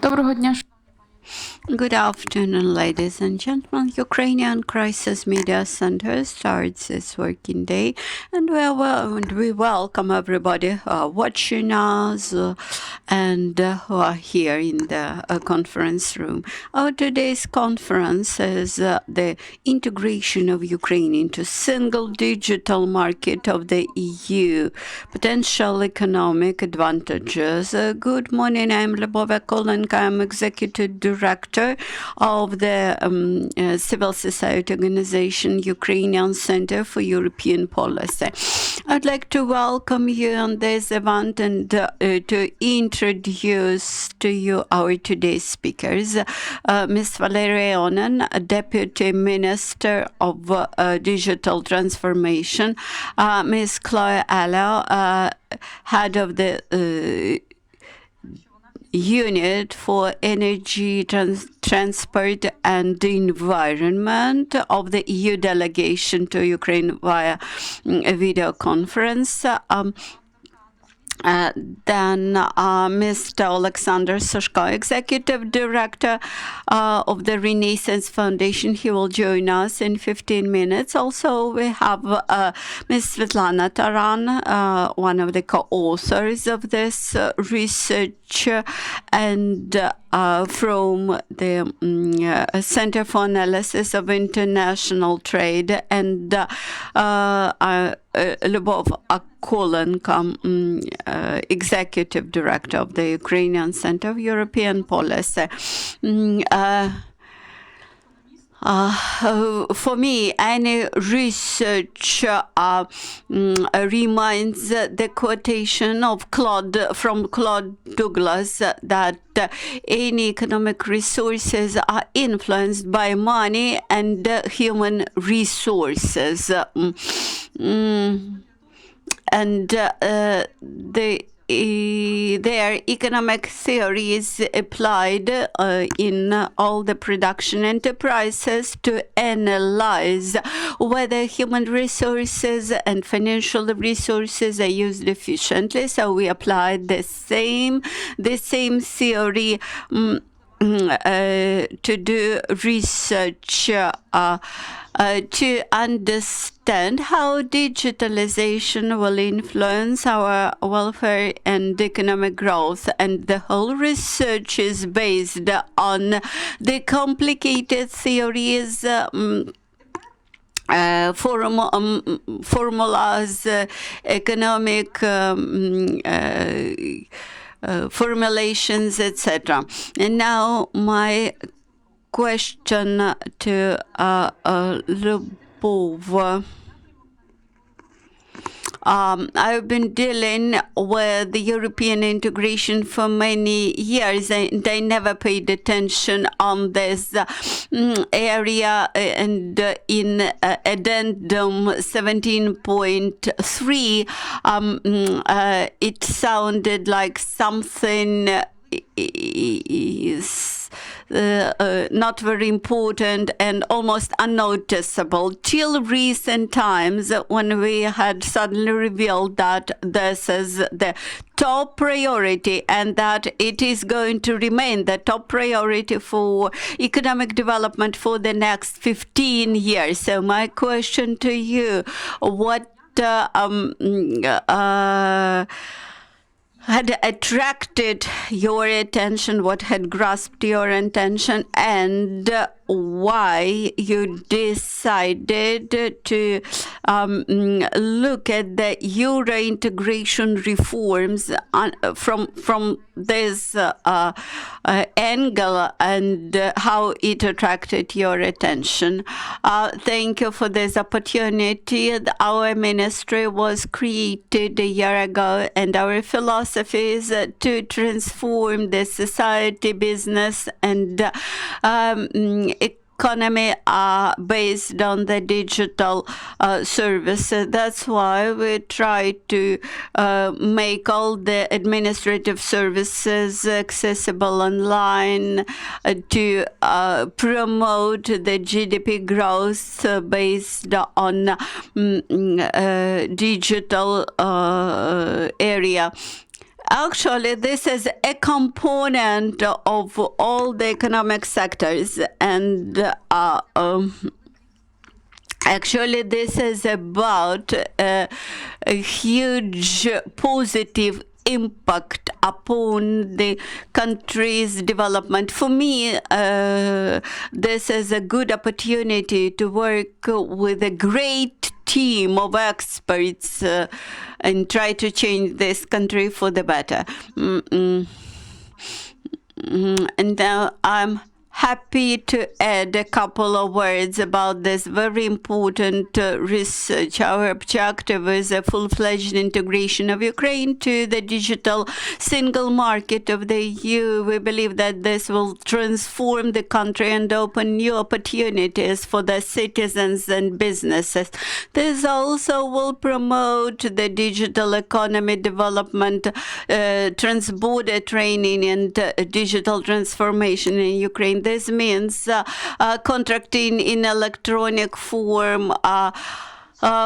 Доброго дня. Good afternoon, ladies and gentlemen. Ukrainian Crisis Media Center starts its working day, and we welcome everybody who are watching us and who are here in the conference room. Our today's conference is the integration of Ukraine into single digital market of the EU, potential economic advantages. Good morning, I'm Lyubov. Akulenko. I'm Executive Director of the civil society organization Ukrainian Center for European Policy. I'd like to welcome you on this event and to introduce to you our today's speakers. Ms. Valeria Ionan, Deputy Minister of Digital Transformation, Ms. Alio, Head of the Unit for Energy, Transport and Environment of the EU Delegation to Ukraine via video conference. Then Mr. Oleksandr Sushko, Executive Director of the Renaissance Foundation. He will join us in 15 minutes. Also, we have Ms. Svitlana Taran, one of the co-authors of this research, and from the Center for Analysis of International Trade, and Lyubov Akulenko, Executive Director of the Ukrainian Center of European Policy. For me, any research reminds the quotation of from Claude Douglas that any economic resources are influenced by money and human resources. And their economic theory is applied in all the production enterprises to analyze whether human resources and financial resources are used efficiently. So we applied the same theory to do research to understand how digitalization will influence our welfare and economic growth. And the whole research is based on the complicated theories, formulas, economic formulations, etc. And now my question to Lyubov. I've been dealing with the European integration for many years, and I never paid attention on this area. And in addendum 17.3, it sounded like something is not very important and almost unnoticeable till recent times, when we had suddenly revealed that this is the top priority and that it is going to remain the top priority for economic development for the next 15 years. So my question to you, what had attracted your attention, what had grasped your attention, and why you decided to look at the Euro integration reforms from this angle, and how it attracted your attention. Thank you for this opportunity. Our ministry was created a year ago, and our philosophy is to transform the society, business, and economy are based on the digital service. That's why we try to make all the administrative services accessible online, to promote the GDP growth based on digital area. Actually, this is a component of all the economic sectors, and actually, this is about a huge positive impact upon the country's development. For me, this is a good opportunity to work with a great team of experts and try to change this country for the better. And now I'm happy to add a couple of words about this very important research. Our objective is a full-fledged integration of Ukraine to the digital single market of the EU. We believe that this will transform the country and open new opportunities for the citizens and businesses. This also will promote the digital economy development, trans-border training, and digital transformation in Ukraine. This means contracting in electronic form,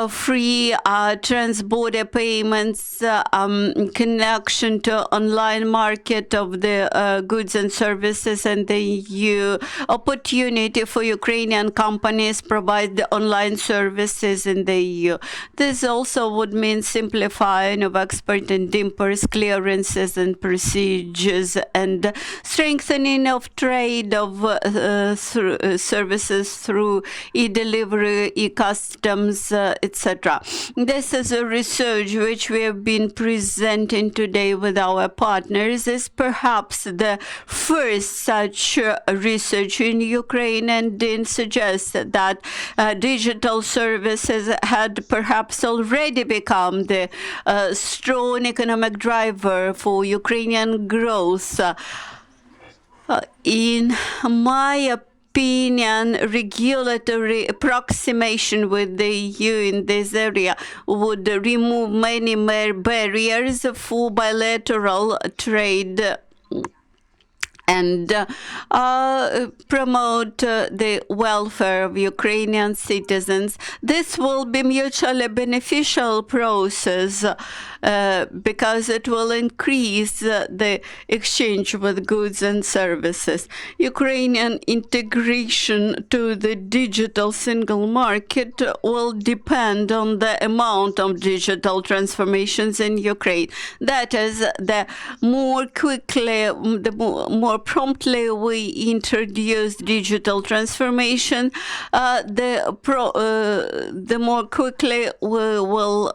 free trans-border payments, connection to online market of the goods and services, and the EU opportunity for Ukrainian companies provide the online services in the EU. This also would mean simplifying of export and imports clearances and procedures, and strengthening of trade of services through e-delivery, e-customs, etc. This is a research which we have been presenting today with our partners. Is perhaps the first such research in Ukraine, and didn't suggest that digital services had perhaps already become the strong economic driver for Ukrainian growth. In my opinion, regulatory approximation with the EU in this area would remove many more barriers for bilateral trade and promote the welfare of Ukrainian citizens. This will be mutually beneficial process because it will increase the exchange with goods and services. Ukrainian integration to the digital single market will depend on the amount of digital transformations in Ukraine. That is, the more quickly, the more promptly we introduce digital transformation, the more quickly we will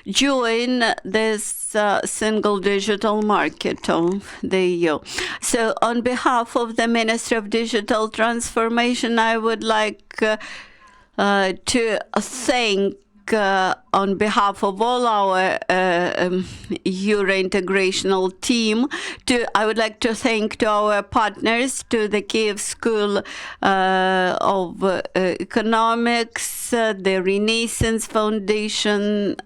join this single digital market of the EU. So on behalf of the Ministry of Digital Transformation, I would like to thank on behalf of all our Euro-integrational team, I would like to thank to our partners, to the Kyiv School of Economics, the Renaissance Foundation,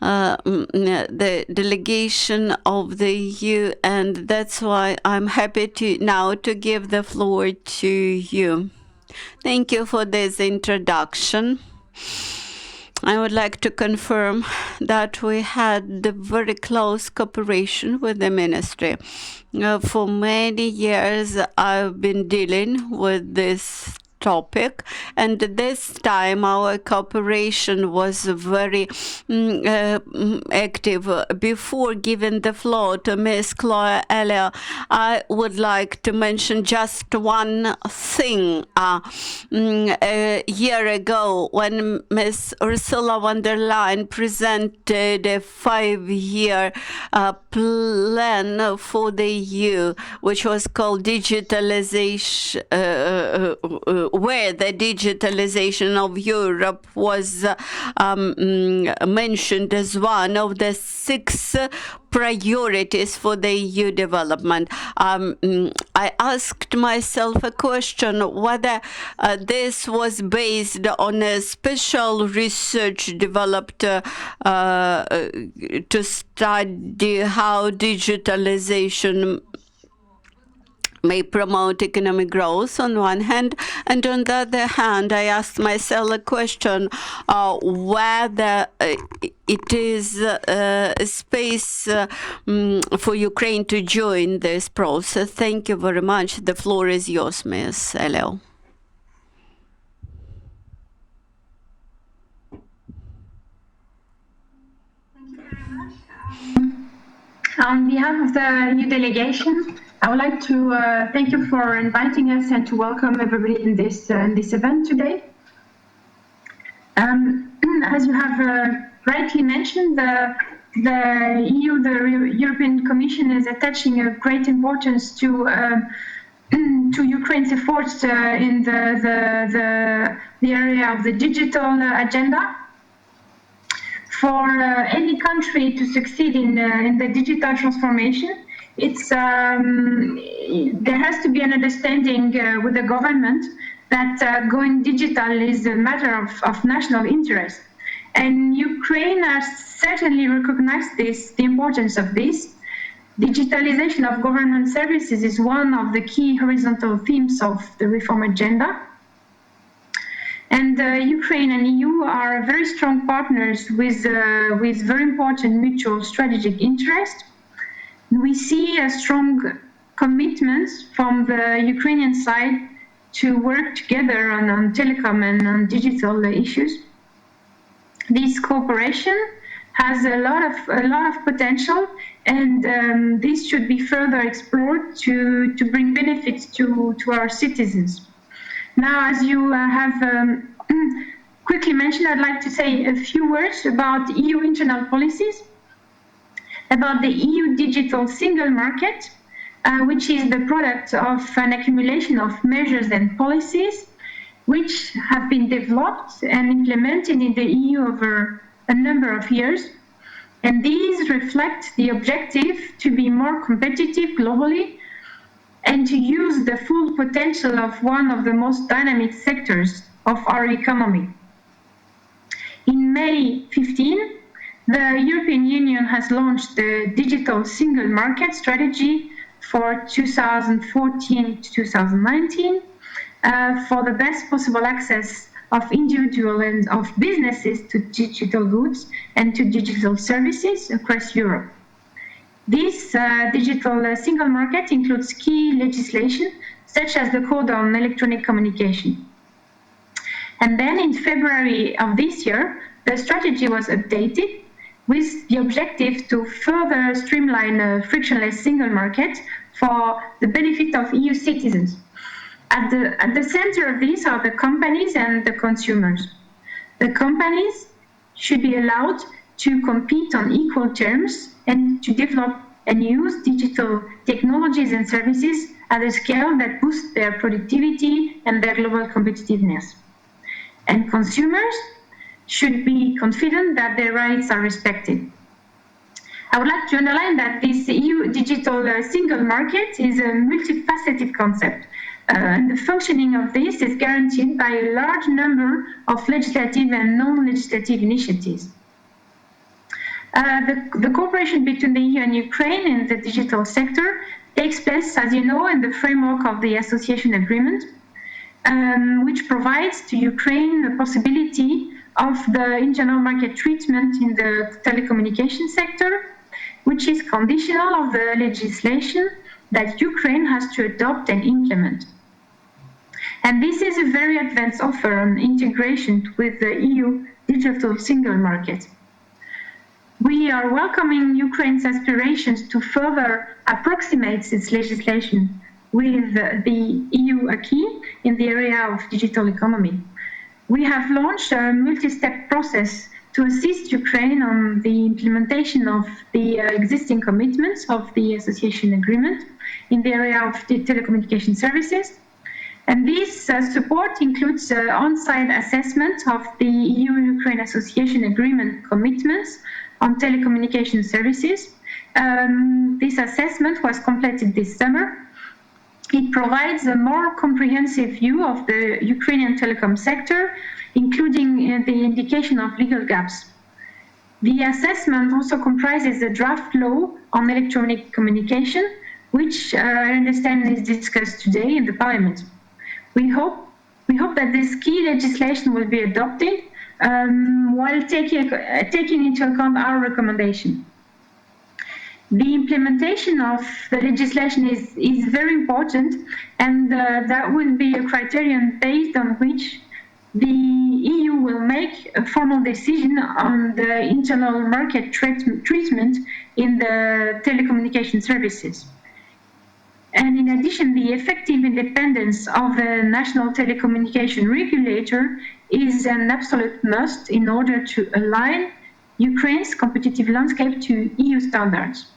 the delegation of the EU, and that's why I'm happy to now to give the floor to you. Thank you for this introduction. I would like to confirm that we had a very close cooperation with the ministry. For many years, I've been dealing with this topic, and this time our cooperation was very active. Before giving the floor to Ms. Alio, I would like to mention just one thing. A year ago, when Ms. Ursula von der Leyen presented a 5-year plan for the EU, which was called Digitalization, where the digitalization of Europe was mentioned as one of the 6 priorities for the EU development. I asked myself a question whether this was based on a special research developed to study how digitalization may promote economic growth on one hand, and on the other hand, I asked myself a question whether it is a space for Ukraine to join this process. Thank you very much. The floor is yours, Ms. Alio. Thank you very much. On behalf of the new delegation, I would like to thank you for inviting us and to welcome everybody in this event today. As you have rightly mentioned, the EU, the European Commission, is attaching a great importance to Ukraine's efforts in the area of the digital agenda. For any country to succeed in the digital transformation, there has to be an understanding with the government that going digital is a matter of national interest. And Ukraine has certainly recognized the importance of this. Digitalization of government services is one of the key horizontal themes of the reform agenda. And Ukraine and EU are very strong partners with very important mutual strategic interest. We see a strong commitment from the Ukrainian side to work together on telecom and on digital issues. This cooperation has a lot of potential, and this should be further explored to bring benefits to our citizens. Now, as you have quickly mentioned, I'd like to say a few words about EU internal policies, about the EU digital single market, which is the product of an accumulation of measures and policies which have been developed and implemented in the EU over a number of years. And these reflect the objective to be more competitive globally and to use the full potential of one of the most dynamic sectors of our economy. In May 15, the European Union has launched the Digital Single Market Strategy for 2014 to 2019 for the best possible access of individual and of businesses to digital goods and to digital services across Europe. This digital single market includes key legislation, such as the Code on Electronic Communication. And then in February of this year, the strategy was updated with the objective to further streamline a frictionless single market for the benefit of EU citizens. At the center of this are the companies and the consumers. The companies should be allowed to compete on equal terms and to develop and use digital technologies and services at a scale that boosts their productivity and their global competitiveness. And consumers should be confident that their rights are respected. I would like to underline that this EU digital single market is a multifaceted concept. And the functioning of this is guaranteed by a large number of legislative and non-legislative initiatives. The cooperation between the EU and Ukraine in the digital sector takes place, as you know, in the framework of the association agreement, which provides to Ukraine the possibility of the internal market treatment in the telecommunications sector, which is conditional of the legislation that Ukraine has to adopt and implement. And this is a very advanced offer on integration with the EU digital single market. We are welcoming Ukraine's aspirations to further approximate its legislation with the EU acquis in the area of digital economy. We have launched a multi-step process to assist Ukraine on the implementation of the existing commitments of the association agreement in the area of the telecommunication services. And this support includes on-site assessment of the EU-Ukraine Association Agreement commitments on telecommunication services. This assessment was completed this summer. It provides a more comprehensive view of the Ukrainian telecom sector, including the indication of legal gaps. The assessment also comprises a draft law on electronic communication, which I understand is discussed today in the Parliament. We hope that this key legislation will be adopted while taking into account our recommendation. The implementation of the legislation is very important, and that will be a criterion based on which the EU will make a formal decision on the internal market treatment in the telecommunication services. And in addition, the effective independence of the national telecommunication regulator is an absolute must in order to align Ukraine's competitive landscape to EU standards.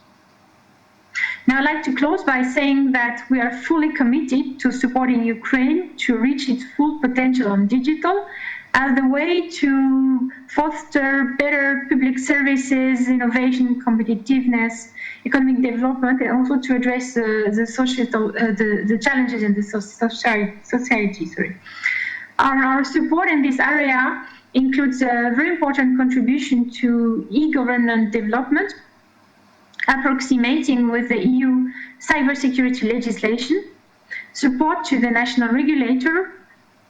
Now, I'd like to close by saying that we are fully committed to supporting Ukraine to reach its full potential on digital as the way to foster better public services, innovation, competitiveness, economic development, and also to address the challenges in the society. Our support in this area includes a very important contribution to e-government development, approximating with the EU cybersecurity legislation, support to the national regulator,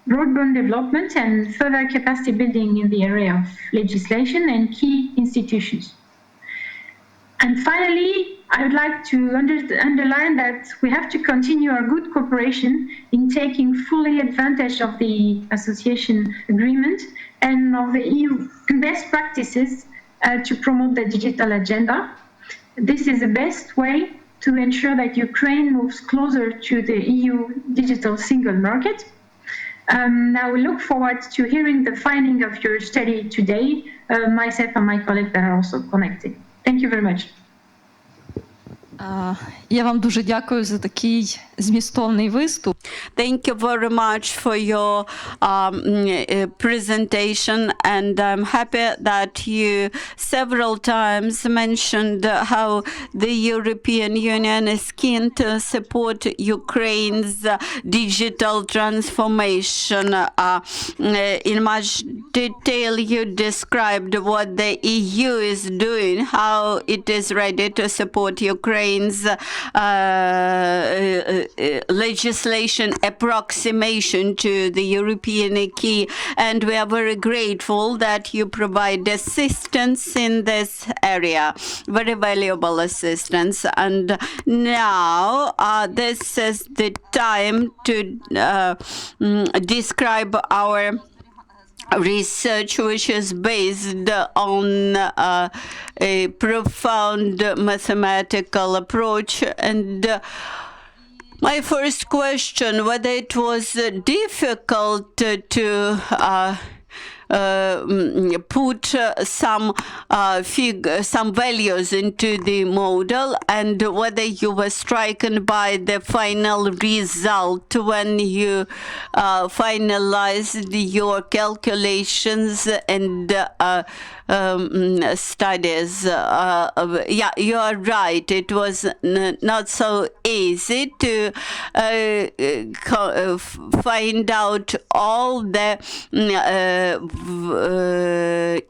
broadband development, and further capacity building in the area of legislation and key institutions. And finally, I would like to underline that we have to continue our good cooperation in taking fully advantage of the association agreement and of the EU best practices to promote the digital agenda. This is the best way to ensure that Ukraine moves closer to the EU digital single market. Now we look forward to hearing the finding of your study today, myself and my colleagues that are also connected. Thank you very much. Я вам дуже дякую за такий змістовний виступ. Thank you very much for your presentation, and I'm happy that you several times mentioned how the European Union is keen to support Ukraine's digital transformation. In much detail, you described what the EU is doing, how it is ready to support Ukraine's legislation approximation to the European acquis, and we are very grateful that you provide assistance in this area, very valuable assistance. And now this is the time to describe our research, which is based on a profound mathematical approach. And my first question, whether it was difficult to put some values into the model, and whether you were stricken by the final result when you finalized your calculations and studies. Yeah, you are right. It was not so easy to find out all the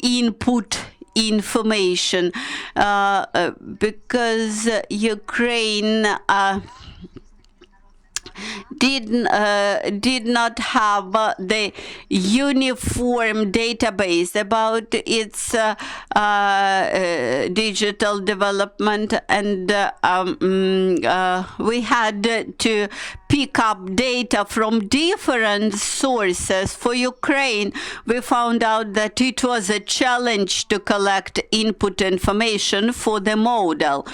input information because Ukraine did not have the uniform database about its digital development, and we had to pick up data from different sources. For Ukraine, we found out that it was a challenge to collect input information for the model.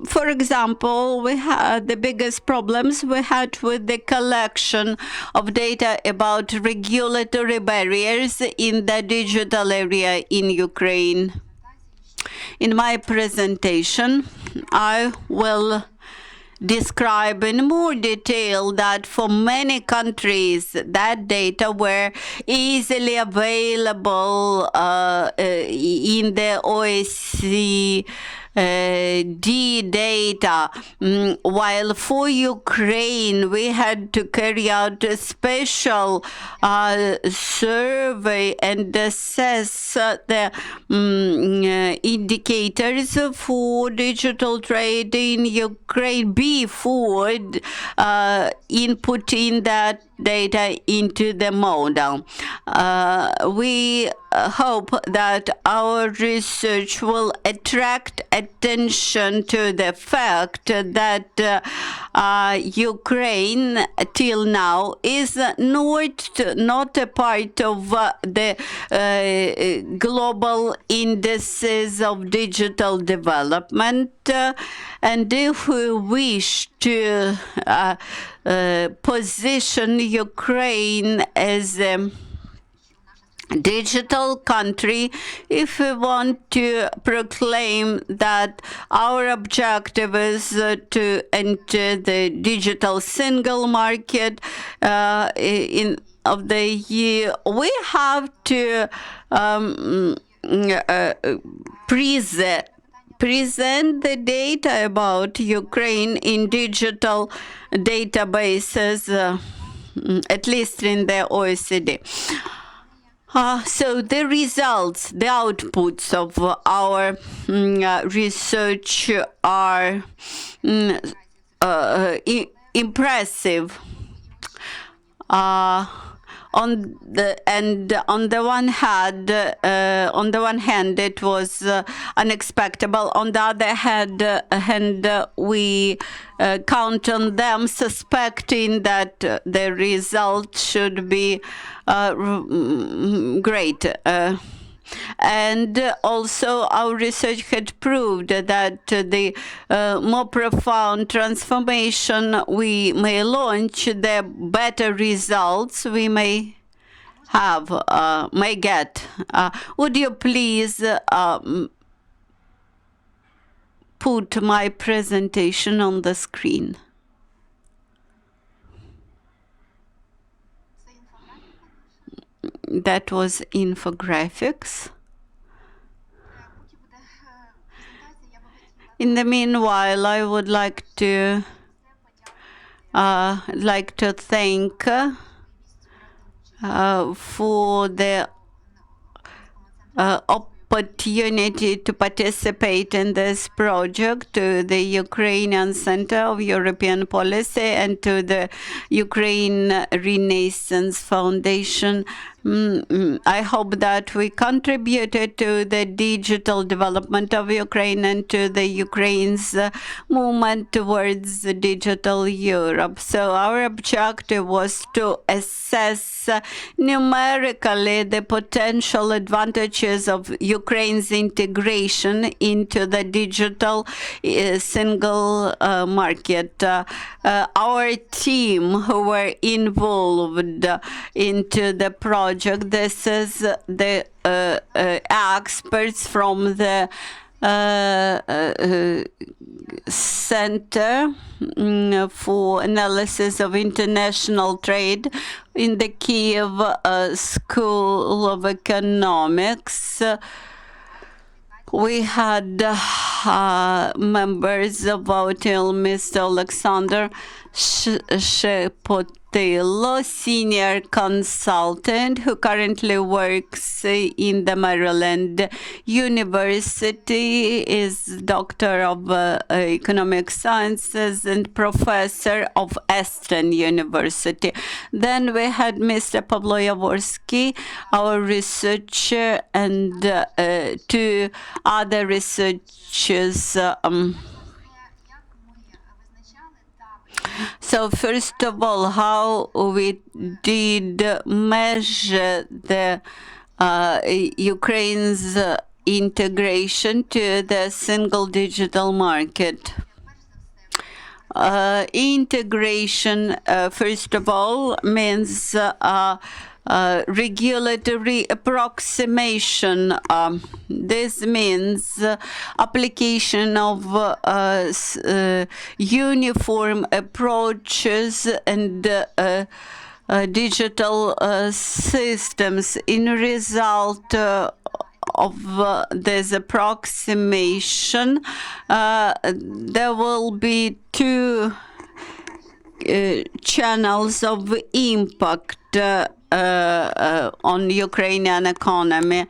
For example, we had the biggest problems we had with the collection of data about regulatory barriers in the digital area in Ukraine. In my presentation, I will describe in more detail that for many countries that data were easily available in the OSCE data, while for Ukraine we had to carry out a special survey and assess the indicators for digital trade in Ukraine before inputting that data into the model. We hope that our research will attract attention to the fact that Ukraine till now is not a part of the global indices of digital development, and if we wish to position Ukraine as a digital country, if we want to proclaim that our objective is to enter the digital single market of the year, we have to present the data about Ukraine in digital databases, at least in the OECD. So the results, the outputs of our research are impressive. On the one hand, it was unexpected. On the other hand, we count on them, suspecting that the result should be great. And also our research had proved that the more profound transformation we may launch, the better results we may have, may get. Would you please put my presentation on the screen? That was infographics. In the meanwhile, I would like to thank for the opportunity to participate in this project, to the Ukrainian Center of European Policy and to the Ukraine Renaissance Foundation. I hope that we contributed to the digital development of Ukraine and to the Ukraine's movement towards digital Europe. So our objective was to assess numerically the potential advantages of Ukraine's integration into the digital single market. Our team who were involved into the project, this is the experts from the Center for Analysis of International Trade in the Kyiv School of Economics. We had members of our team, Mr. Oleksandr Shepotilo, senior consultant who currently works in the Maryland University, is Doctor of Economic Sciences and Professor of Eastern University. Then we had Mr. Pavlo Yavorsky, our researcher, and two other researchers. So first of all, how we did measure the Ukraine's integration to the single digital market. Integration, first of all, means regulatory approximation. This means application of uniform approaches and digital systems. In result, of this approximation, there will be two channels of impact on Ukrainian economy.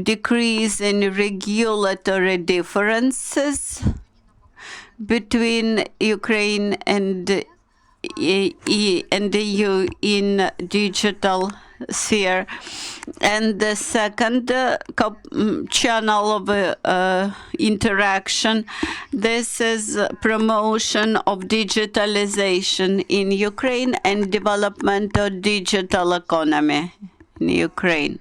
Decrease in regulatory differences between Ukraine and the EU in digital sphere, and the second channel of interaction, this is promotion of digitalization in Ukraine and development of digital economy in Ukraine.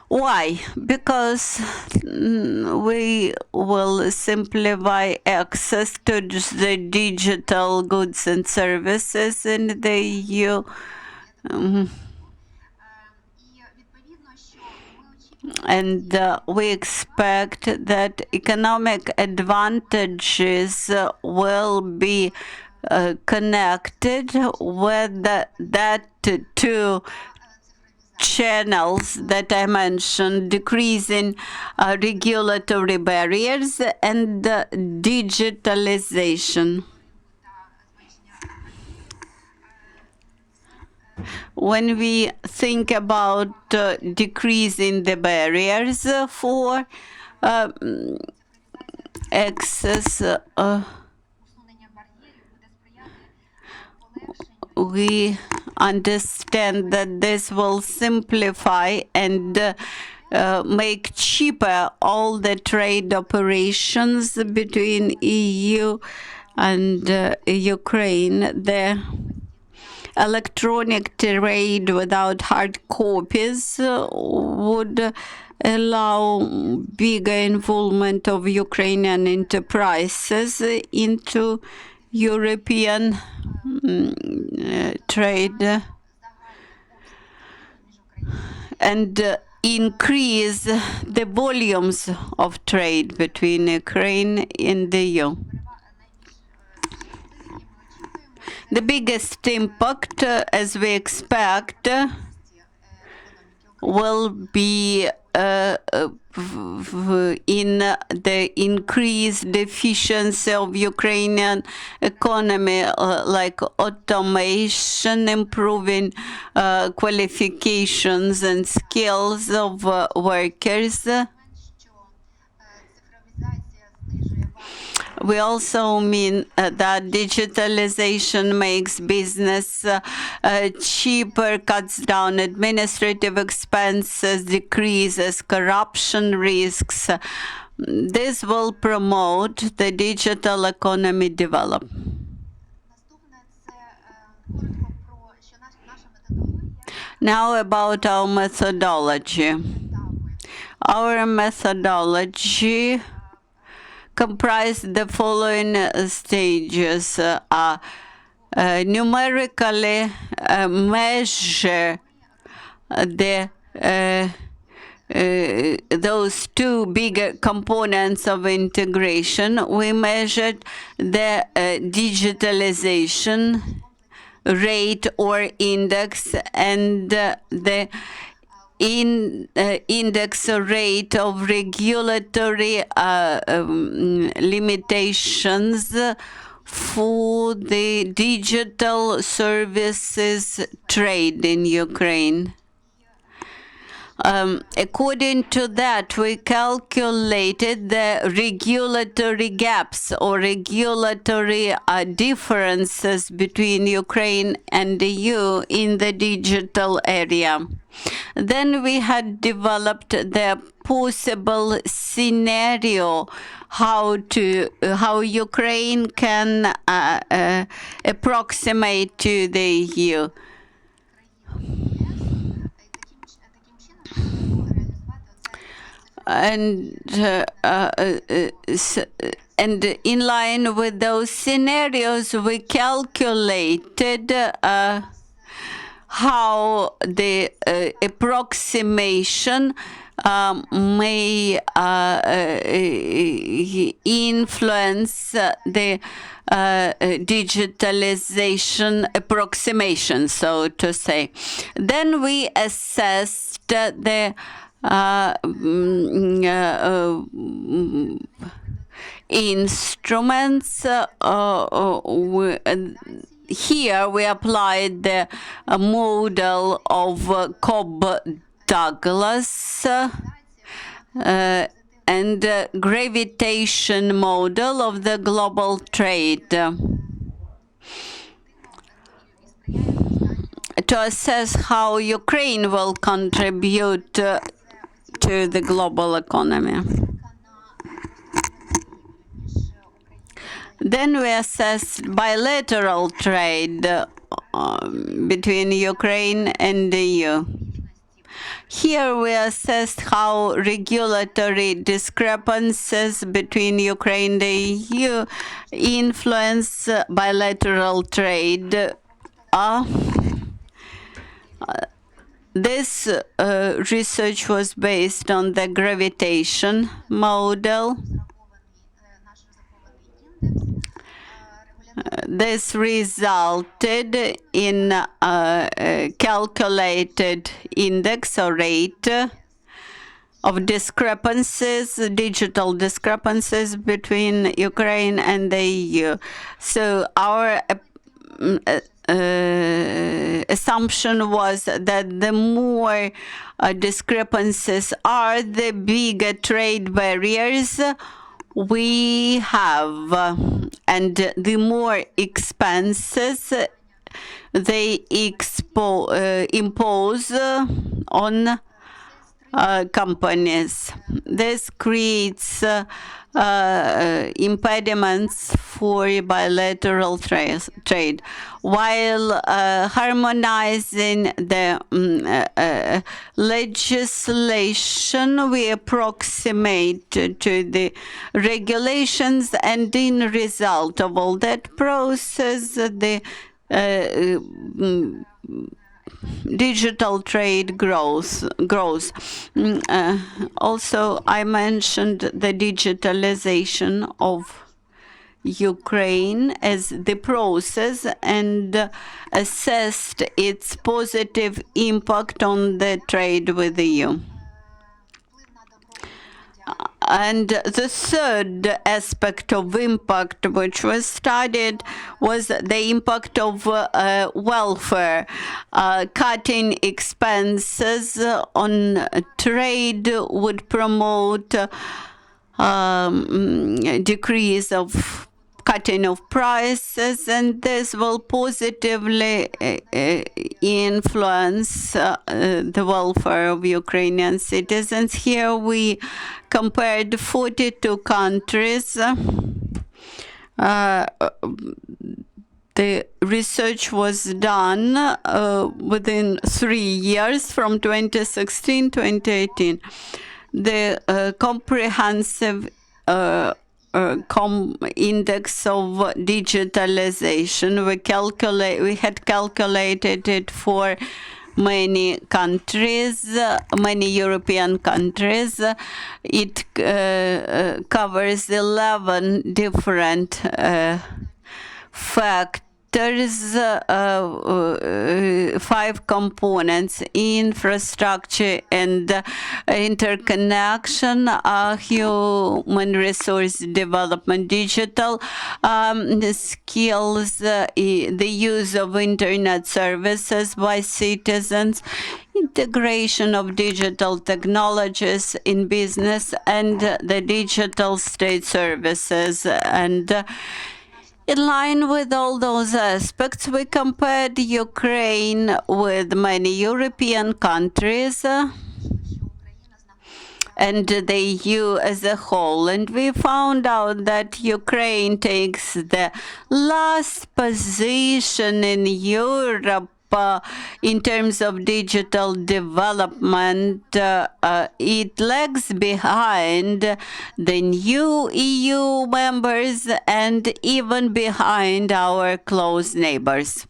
Why? Because we will simplify access to the digital goods and services in the EU. And we expect that economic advantages will be connected with that two channels that I mentioned, decreasing regulatory barriers and digitalization. When we think about decreasing the barriers for access, we understand that this will simplify and make cheaper all the trade operations between EU and Ukraine. The electronic trade without hard copies would allow bigger involvement of Ukrainian enterprises into European trade and increase the volumes of trade between Ukraine and the EU. The biggest impact, as we expect, will be in the increased efficiency of Ukrainian economy, like automation, improving qualifications and skills of workers. We also mean that digitalization makes business cheaper, cuts down administrative expenses, decreases corruption risks. This will promote the digital economy development. Now about our methodology. Our methodology comprise the following stages: numerically measure the those two bigger components of integration. We measured the digitalization rate or index and the index rate of regulatory limitations for the digital services trade in Ukraine. According to that, we calculated the regulatory gaps or regulatory differences between Ukraine and the EU in the digital area. Then we had developed the possible scenario how Ukraine can approximate to the EU. And in line with those scenarios, we calculated how the approximation may influence the digitalization approximation, so to say. Then we assessed the instruments. Here we applied the model of Cobb-Douglas and gravitation model of the global trade to assess how Ukraine will contribute to the global economy. Then we assessed bilateral trade between Ukraine and the EU. Here we assessed how regulatory discrepancies between Ukraine and the EU influence bilateral trade. This research was based on the gravitation model. This resulted in a calculated index or rate of discrepancies, digital discrepancies between Ukraine and the EU. So our assumption was that the more discrepancies are, the bigger trade barriers we have, and the more expenses they impose on companies. This creates impediments for bilateral trade, while harmonizing the legislation, we approximate to the regulations, and in result of all that process, the digital trade grows. Also, I mentioned the digitalization of Ukraine as the process and assessed its positive impact on the trade with the EU. And the third aspect of impact which was studied was the impact of welfare. Cutting expenses on trade would promote decrease of cutting of prices, and this will positively influence the welfare of Ukrainian citizens. Here we compared 42 countries. The research was done within 3 years, from 2016 to 2018. The comprehensive index of digitalization, we had calculated it for many countries, many European countries. It covers 11 different factors, 5 components: infrastructure and interconnection, human resource development, digital skills, the use of internet services by citizens, integration of digital technologies in business, and the digital state services. And in line with all those aspects, we compared Ukraine with many European countries and the EU as a whole. And we found out that Ukraine takes the last position in Europe in terms of digital development. It lags behind the new EU members and even behind our close neighbors.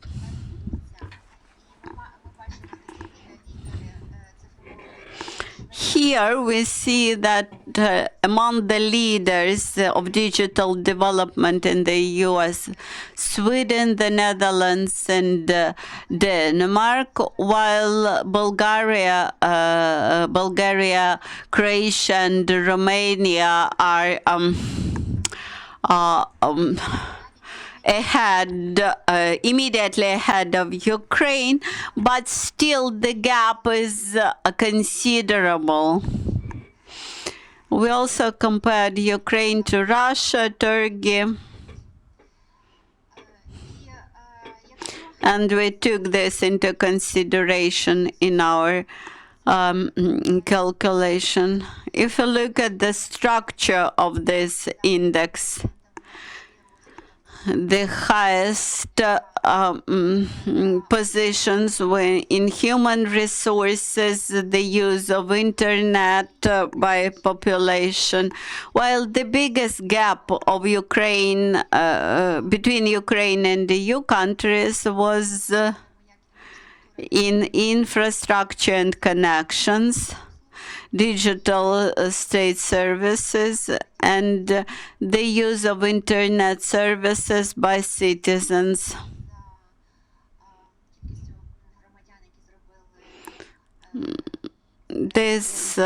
Here we see that among the leaders of digital development in the US, Sweden, the Netherlands, and Denmark, while Bulgaria, Croatia, and Romania are immediately ahead of Ukraine, but still the gap is considerable. We also compared Ukraine to Russia, Turkey, and we took this into consideration in our calculation. If you look at the structure of this index, the highest positions were in human resources, the use of internet by population, while the biggest gap of Ukraine between Ukraine and the EU countries was in infrastructure and connections, digital state services, and the use of internet services by citizens. This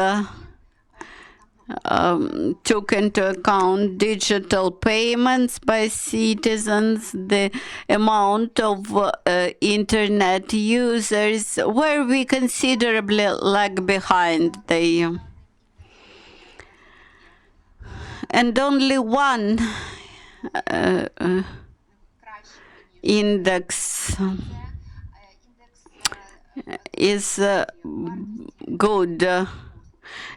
took into account digital payments by citizens, the amount of internet users, where we considerably lag behind the and only one index is good.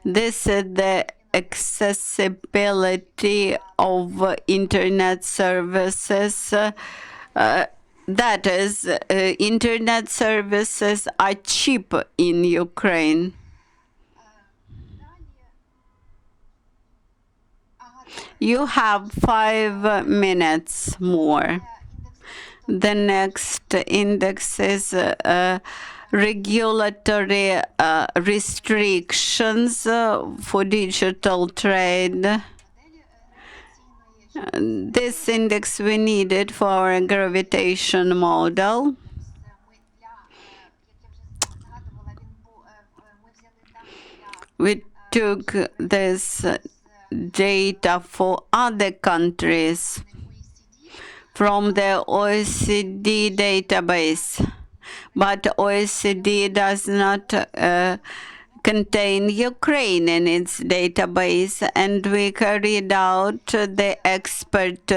This is the accessibility of internet services. That is, internet services are cheap in Ukraine. You have 5 minutes more. The next index is regulatory restrictions for digital trade. This index we needed for our gravitation model. We took this data for other countries from the OECD database, but OECD does not contain Ukraine in its database, and we carried out the expert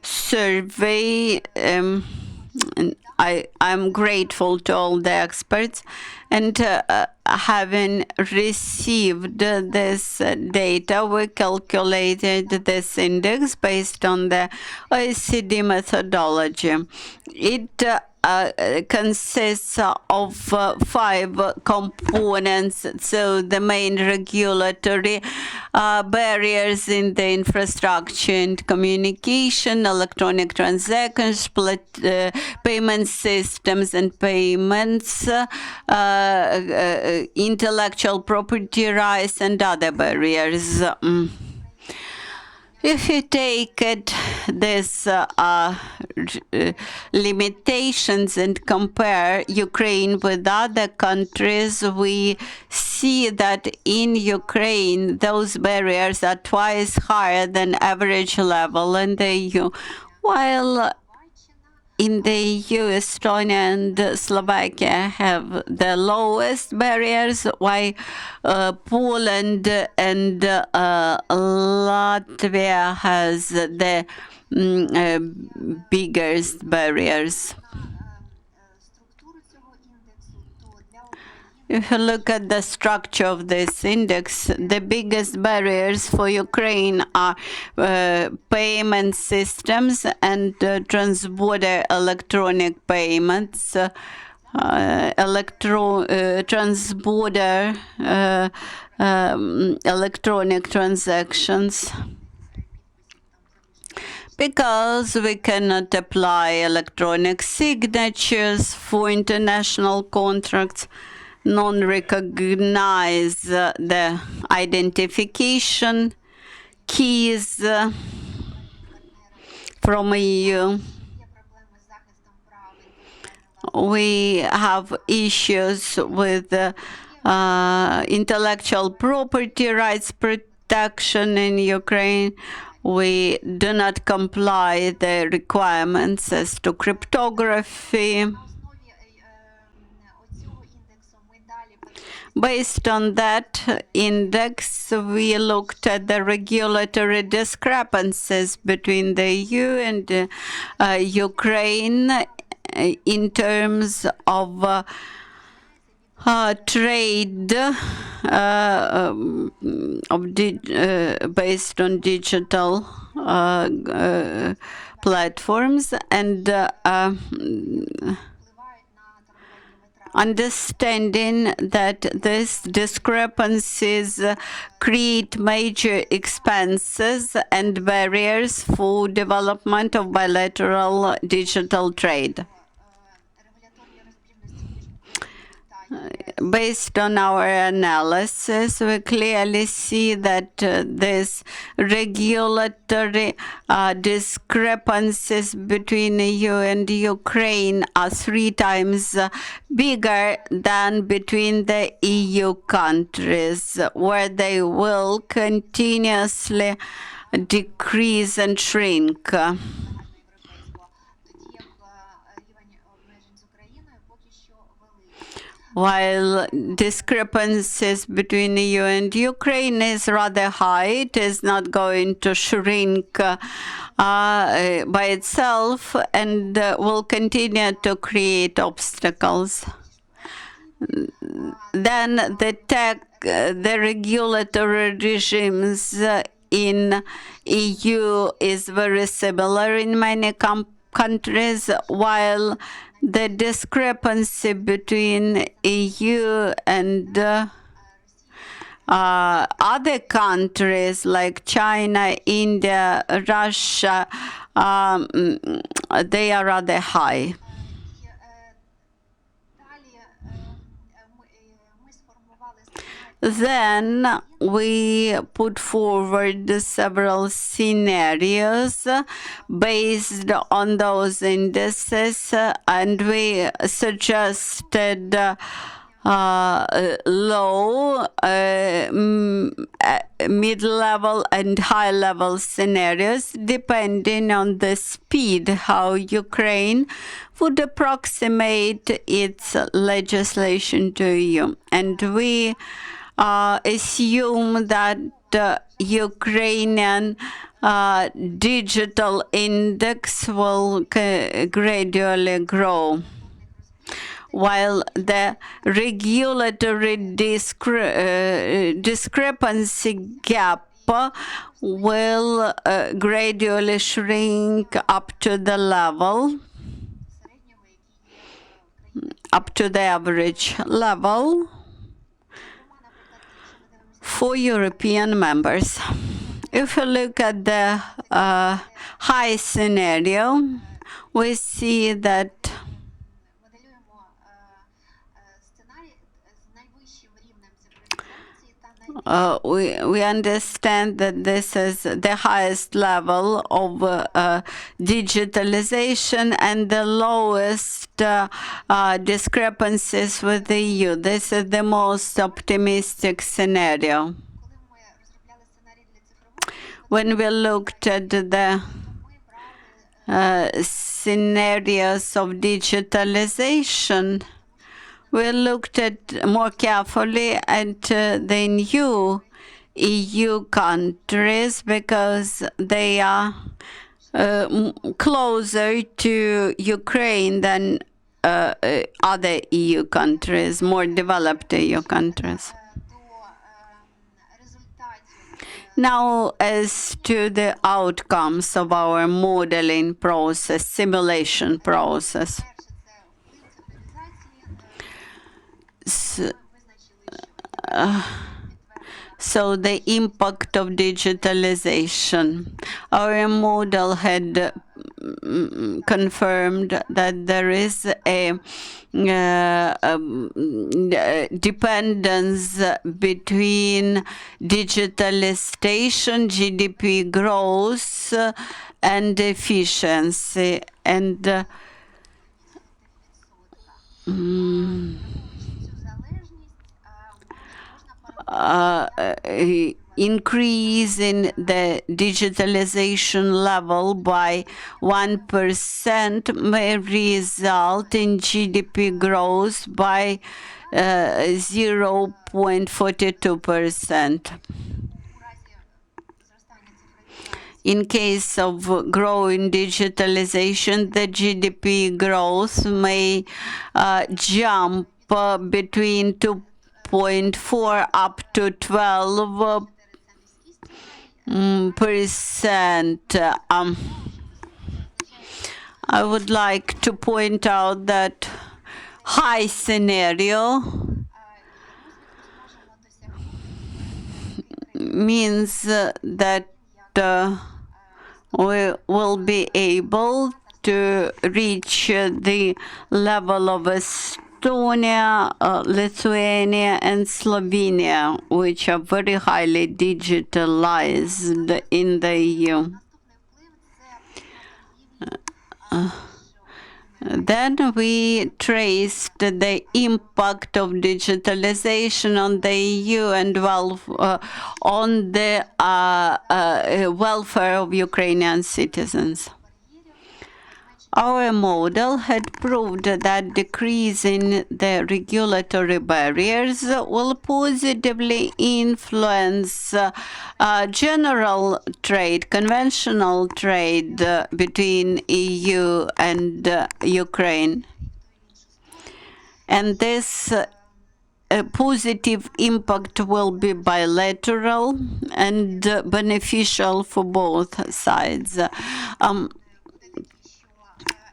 survey. I'm grateful to all the experts, and having received this data, we calculated this index based on the OECD methodology. It consists of 5 components. So the main regulatory barriers in the infrastructure and communication, electronic transactions, payment systems and payments, intellectual property rights, and other barriers. If you take these limitations and compare Ukraine with other countries, we see that in Ukraine, those barriers are twice higher than average level in the EU, while in the EU, Estonia and Slovakia have the lowest barriers, while Poland and Latvia has the biggest barriers. If you look at the structure of this index, the biggest barriers for Ukraine are payment systems and transborder electronic payments, transborder electronic transactions. Because we cannot apply electronic signatures for international contracts, non-recognize the identification keys from EU. We have issues with intellectual property rights protection in Ukraine. We do not comply the requirements as to cryptography. Based on that index, we looked at the regulatory discrepancies between the EU and Ukraine in terms of trade based on digital platforms, and understanding that these discrepancies create major expenses and barriers for development of bilateral digital trade. Based on our analysis, we clearly see that these regulatory discrepancies between EU and Ukraine are 3 times bigger than between the EU countries, where they will continuously decrease and shrink. While discrepancies between EU and Ukraine is rather high, it is not going to shrink by itself and will continue to create obstacles. Then the regulatory regimes in EU is very similar in many countries, while the discrepancy between EU and other countries like China, India, Russia, they are rather high. Then we put forward several scenarios based on those indices, and we suggested low, mid-level, and high-level scenarios, depending on the speed how Ukraine would approximate its legislation to EU. And we assume that Ukrainian digital index will gradually grow, while the regulatory discrepancy gap will gradually shrink up to the level, up to the average level for European members. If you look at the high scenario, we see that we understand that this is the highest level of digitalization and the lowest discrepancies with the EU. This is the most optimistic scenario. When we looked at the scenarios of digitalization, we looked at more carefully at the new EU countries because they are closer to Ukraine than other EU countries, more developed EU countries. Now, as to the outcomes of our modeling process, simulation process. So the impact of digitalization. Our model had confirmed that there is a dependence between digitalization, GDP growth, and efficiency. And increase in the digitalization level by 1% may result in GDP growth by 0.42%. In case of growing digitalization, the GDP growth may jump between 2.4 up to 12%. I would like to point out that high scenario means that we will be able to reach the level of Estonia, Lithuania, and Slovenia, which are very highly digitalized in the EU. Then we traced the impact of digitalization on the EU and on the welfare of Ukrainian citizens. Our model had proved that decreasing the regulatory barriers will positively influence general trade, conventional trade between EU and Ukraine. And this positive impact will be bilateral and beneficial for both sides.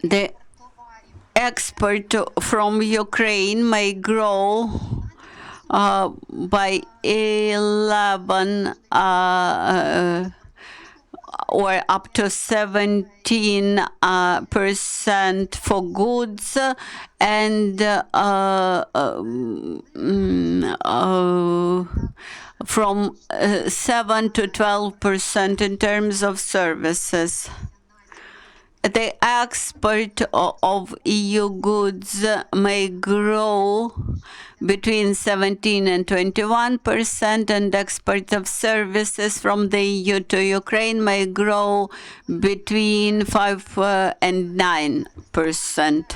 The export from Ukraine may grow by 11 or up to 17% for goods and from 7 to 12% in terms of services. The export of EU goods may grow between 17 and 21%, and export of services from the EU to Ukraine may grow between 5 and 9%.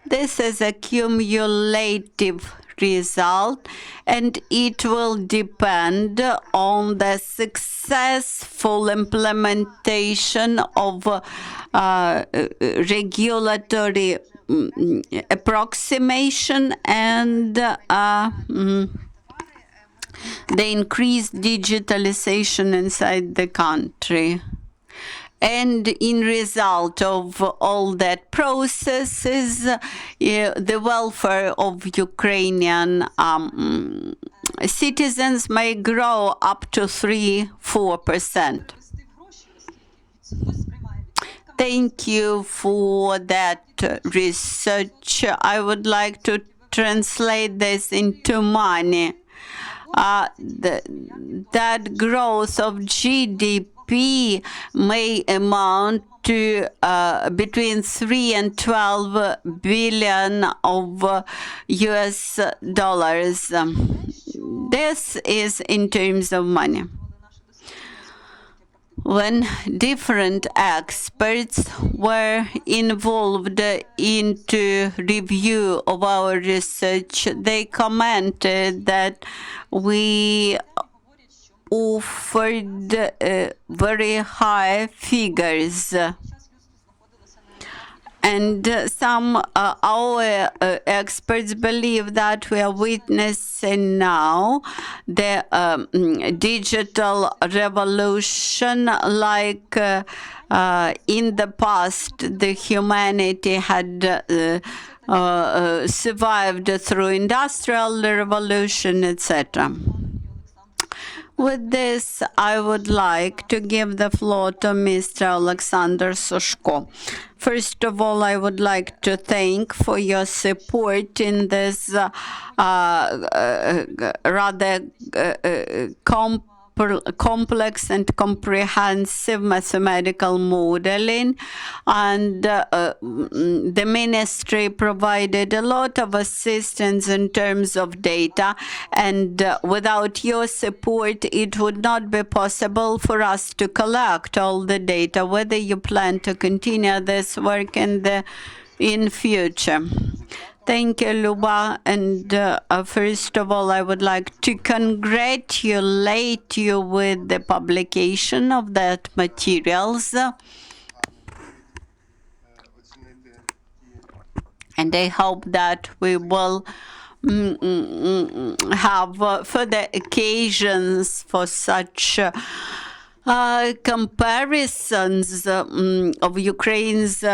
This is a cumulative result, and it will depend on the successful implementation of regulatory approximation and the increased digitalization inside the country. And in result of all that processes, the welfare of Ukrainian citizens may grow up to 3-4%. Thank you for that research. I would like to translate this into money. That growth of GDP may amount to between 3 and 12 billion of US dollars. This is in terms of money. When different experts were involved into review of our research, they commented that we offered very high figures. And some our experts believe that we are witnessing now the digital revolution, like in the past the humanity had survived through industrial revolution, etc. With this, I would like to give the floor to Mr. Oleksandr Sushko. First of all, I would like to thank for your support in this rather complex and comprehensive mathematical modeling, and the ministry provided a lot of assistance in terms of data, and without your support it would not be possible for us to collect all the data. Whether you plan to continue this work in future. Thank you, Luba. And first of all, I would like to congratulate you with the publication of that materials. And I hope that we will have further occasions for such comparisons of Ukraine's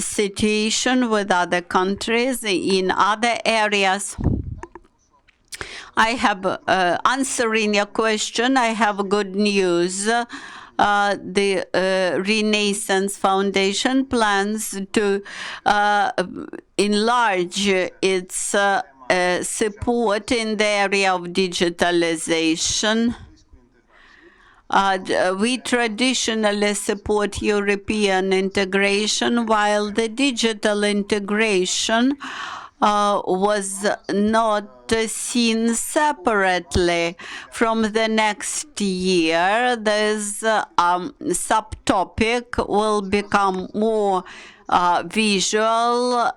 situation with other countries in other areas. I have, answering your question, I have good news. The Renaissance Foundation plans to enlarge its support in the area of digitalization. We traditionally support European integration, while the digital integration was not seen separately. From the next year, this subtopic will become more visual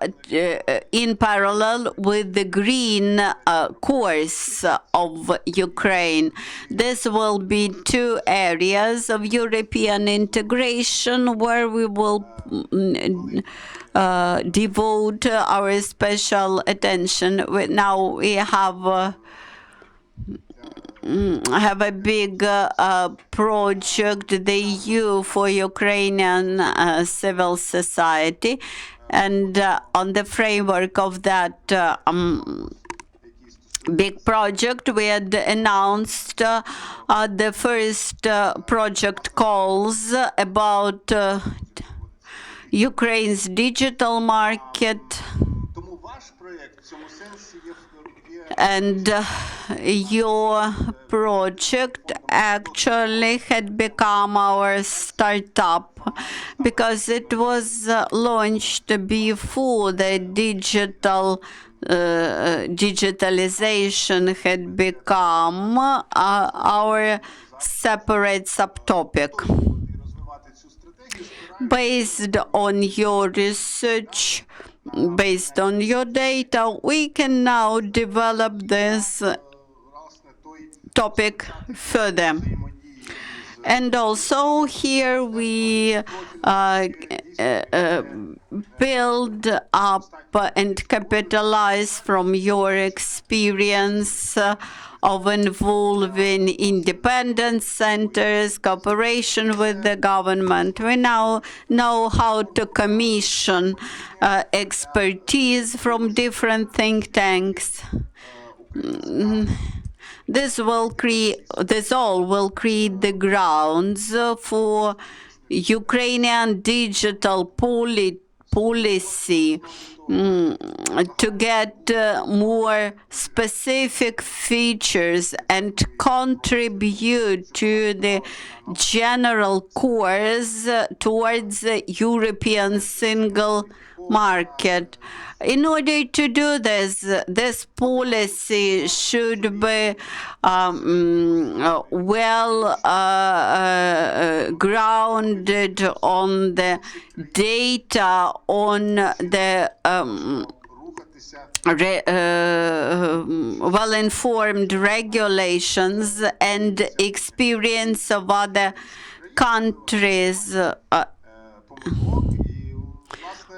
in parallel with the green course of Ukraine. This will be two areas of European integration where we will devote our special attention. Now we have a big project, the EU for Ukrainian civil society, and on the framework of that big project, we had announced the first project calls about Ukraine's digital market. And your project actually had become our startup because it was launched before the digitalization had become our separate subtopic. Based on your research, based on your data, we can now develop this topic further. And also here we build up and capitalize from your experience of involving independent centers, cooperation with the government. We now know how to commission expertise from different think tanks. This all will create the grounds for Ukrainian digital policy to get more specific features and contribute to the general course towards the European single market. In order to do this, this policy should be well grounded on the data, on the well-informed regulations and experience of other countries,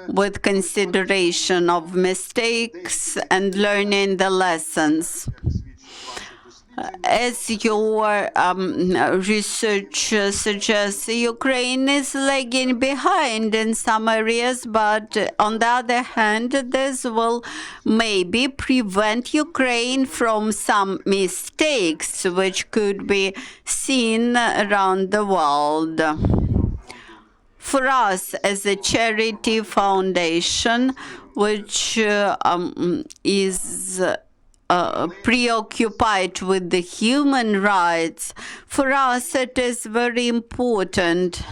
with consideration of mistakes and learning the lessons. as your research suggests, Ukraine is lagging behind in some areas, but on the other hand, this will maybe prevent Ukraine from some mistakes which could be seen around the world. For us, as a charity foundation, which is preoccupied with the human rights, for us it is very important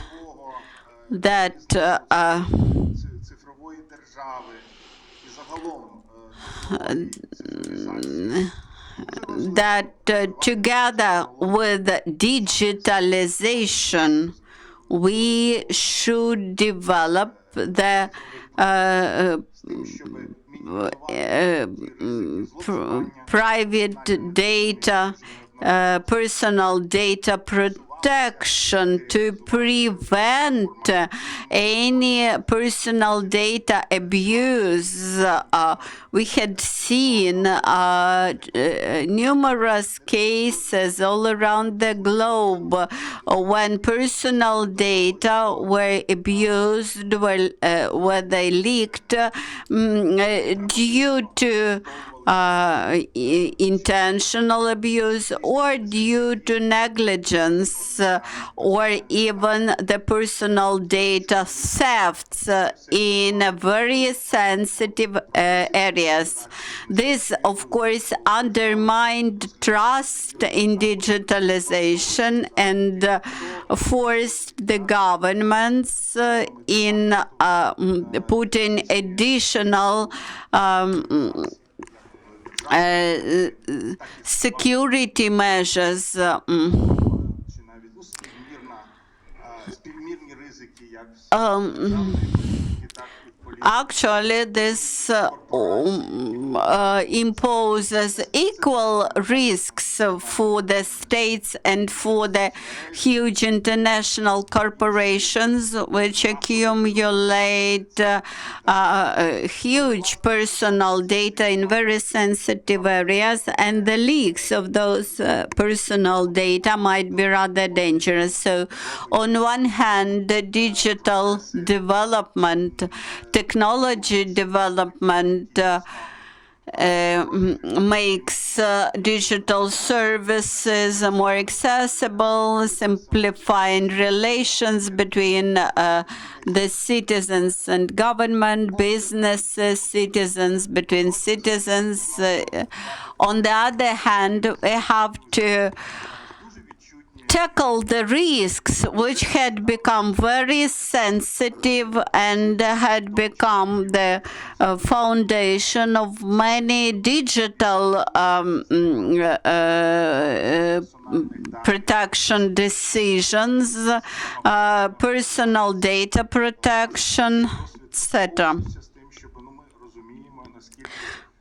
that together with digitalization, we should develop the private data, personal data protection to prevent any personal data abuse. We had seen numerous cases all around the globe when personal data were abused, were they leaked due to intentional abuse or due to negligence or even the personal data thefts in very sensitive areas. This, of course, undermined trust in digitalization and forced the governments in putting additional security measures. Actually, this imposes equal risks for the states and for the huge international corporations which accumulate huge personal data in very sensitive areas, and the leaks of those personal data might be rather dangerous. So, on one hand, the digital development, technology development makes digital services more accessible, simplifying relations between the citizens and government, businesses, citizens, between citizens. On the other hand, we have to tackle the risks which had become very sensitive and had become the foundation of many digital protection decisions, personal data protection, etc.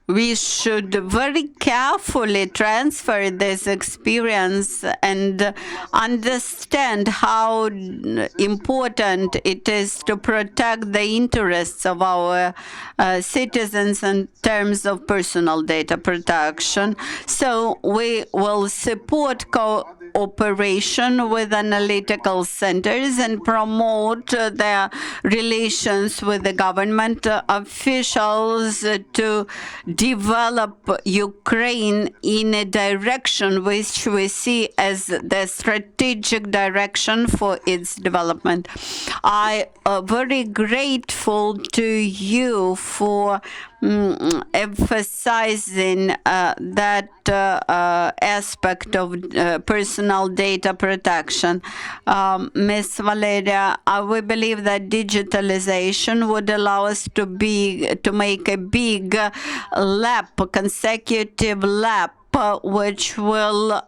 We should very carefully transfer this experience and understand how important it is to protect the interests of our citizens in terms of personal data protection. So we will support cooperation with analytical centers and promote their relations with the government officials to develop Ukraine in a direction which we see as the strategic direction for its development. I am very grateful to you for emphasizing that aspect of personal data protection. Ms. Valeria, we believe that digitalization would allow us to make a big consecutive leap, which will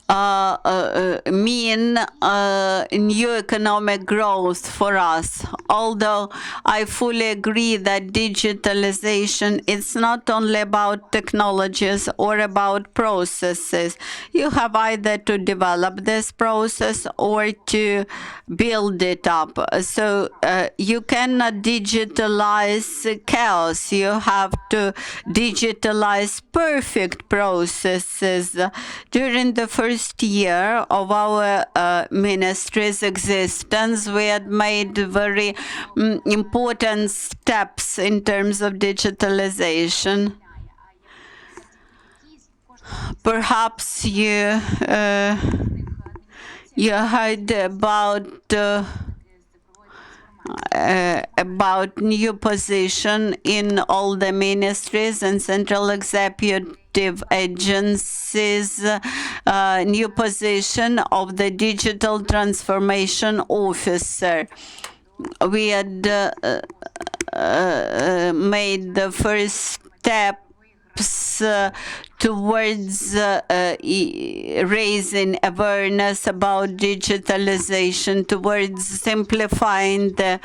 mean new economic growth for us. Although I fully agree that digitalization is not only about technologies or about processes. You have either to develop this process or to build it up. So you cannot digitalize chaos. You have to digitalize perfect processes. During the first year of our ministry's existence, we had made very important steps in terms of digitalization. Perhaps you heard about new position in all the ministries and central executive agencies, new position of the digital transformation officer. We had made the first steps towards raising awareness about digitalization, towards simplifying the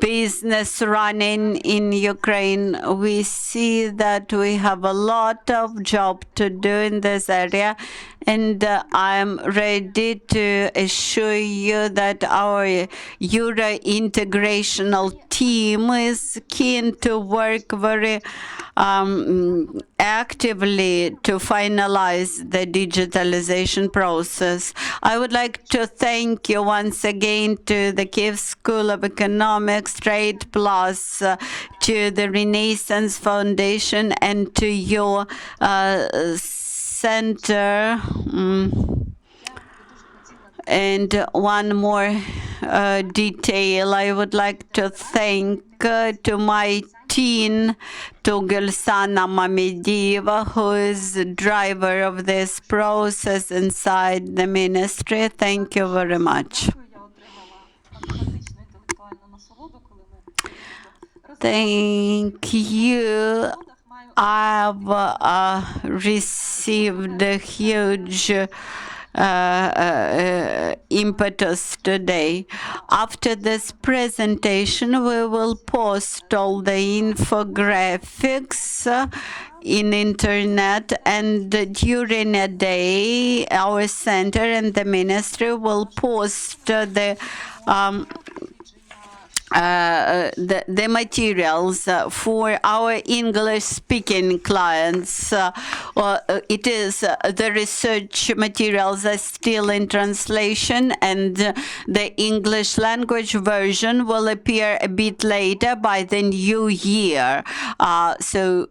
business running in Ukraine. We see that we have a lot of job to do in this area, and I'm ready to assure you that our Euro integrational team is keen to work very actively to finalize the digitalization process. I would like to thank you once again to the Kyiv School of Economics, Trade Plus, to the Renaissance Foundation, and to your center. And one more detail, I would like to thank to my team, to Gulsana Mamedieva, who is the driver of this process inside the ministry. Thank you very much. Thank you. I've received a huge impetus today. After this presentation, we will post all the infographics in internet, and during a day, our center and the ministry will post the materials for our English-speaking clients. It is the research materials are still in translation, and the English language version will appear a bit later by the new year. So.